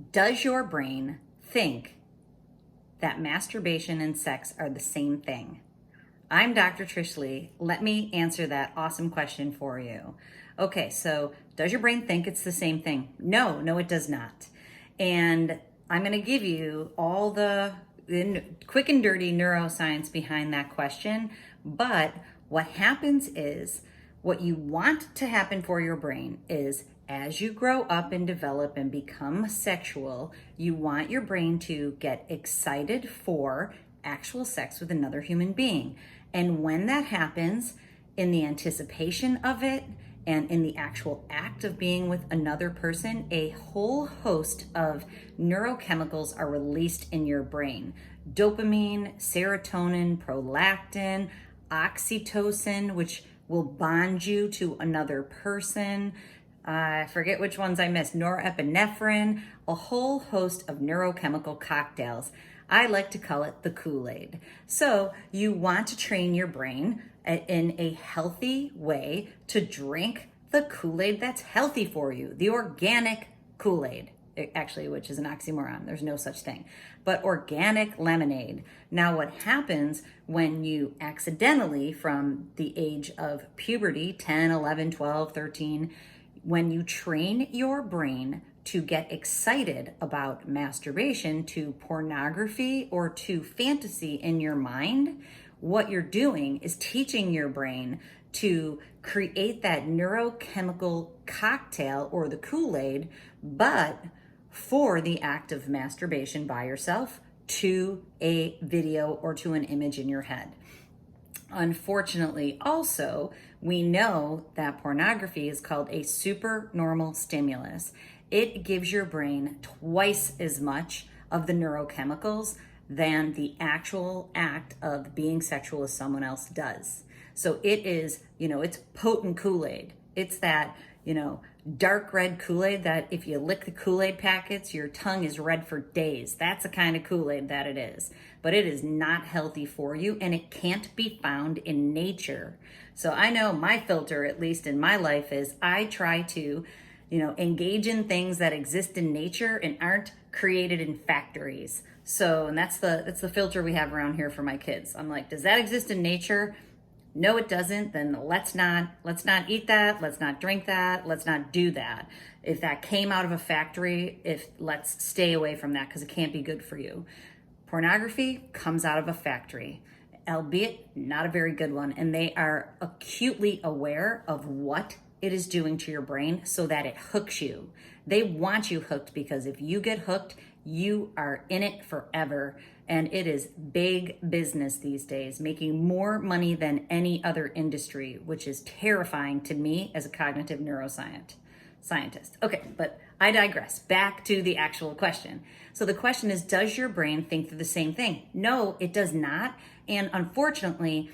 Does your brain think that masturbation and sex are the same thing? I'm Dr. Trish Leigh. Let me answer that awesome question for you. Okay, so does your brain think it's the same thing? No, it does not. And I'm going to give you all the quick and dirty neuroscience behind that question. But what happens is, what you want to happen for your brain is, as you grow up and develop and become sexual, you want your brain to get excited for actual sex with another human being. And when that happens, in the anticipation of it and in the actual act of being with another person, a whole host of neurochemicals are released in your brain. Dopamine, serotonin, prolactin, oxytocin, which will bond you to another person. I forget which ones I missed. Norepinephrine, a whole host of neurochemical cocktails. I like to call it the KoolAid. So you want to train your brain in a healthy way to drink the KoolAid that's healthy for you, the organic KoolAid. Actually, which is an oxymoron. There's no such thing. But organic lemonade. Now, what happens when you accidentally, from the age of puberty, 10, 11, 12, 13, when you train your brain to get excited about masturbation, to pornography, or to fantasy in your mind, what you're doing is teaching your brain to create that neurochemical cocktail, or the KoolAid, but for the act of masturbation by yourself, to a video or to an image in your head. Unfortunately, also, we know that pornography is called a supernormal stimulus. It gives your brain twice as much of the neurochemicals than the actual act of being sexual with someone else does. So it is, it's potent KoolAid. It's that, dark red KoolAid that if you lick the KoolAid packets, your tongue is red for days. That's the kind of KoolAid that it is. But it is not healthy for you, and it can't be found in nature. So I know my filter, at least in my life, is I try to, engage in things that exist in nature and aren't created in factories. So, and that's the filter we have around here for my kids. I'm like, does that exist in nature? No, it doesn't. Then let's not eat that. Let's not drink that. Let's not do that. If that came out of a factory, let's stay away from that, because it can't be good for you. Pornography comes out of a factory, albeit not a very good one. And they are acutely aware of what it is doing to your brain so that it hooks you. They want you hooked, because if you get hooked, you are in it forever. And it is big business these days, making more money than any other industry, which is terrifying to me as a cognitive neuroscientist. Okay, but I digress. Back to the actual question. So the question is, does your brain think they're the same thing? No, it does not. And unfortunately,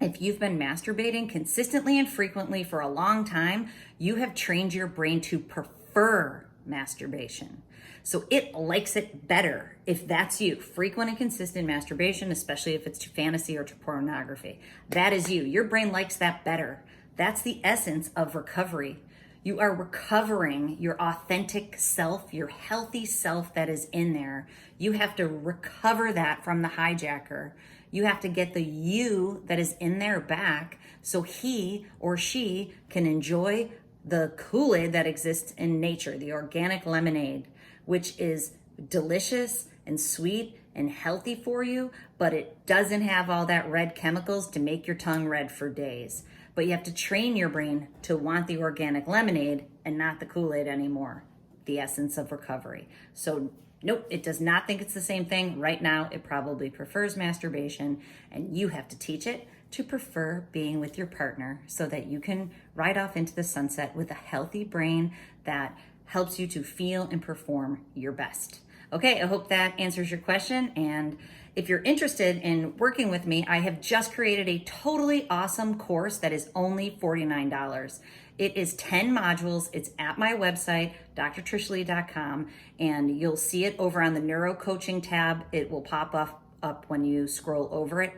if you've been masturbating consistently and frequently for a long time, you have trained your brain to prefer masturbation. So it likes it better if that's you. Frequent and consistent masturbation, especially if it's to fantasy or to pornography. That is you. Your brain likes that better. That's the essence of recovery. You are recovering your authentic self, your healthy self that is in there. You have to recover that from the hijacker. You have to get the you that is in there back, so he or she can enjoy the KoolAid that exists in nature, the organic lemonade, which is delicious and sweet and healthy for you, but it doesn't have all that red chemicals to make your tongue red for days. But you have to train your brain to want the organic lemonade and not the KoolAid anymore, the essence of recovery. So nope, it does not think it's the same thing. Right now, it probably prefers masturbation, and you have to teach it to prefer being with your partner so that you can ride off into the sunset with a healthy brain that helps you to feel and perform your best. Okay, I hope that answers your question. And if you're interested in working with me, I have just created a totally awesome course that is only $49. It is 10 modules. It's at my website, drtrishleigh.com, and you'll see it over on the Neuro Coaching tab. It will pop up when you scroll over it.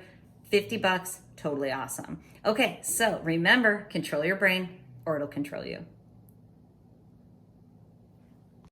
$50, totally awesome. Okay, so remember, control your brain or it'll control you.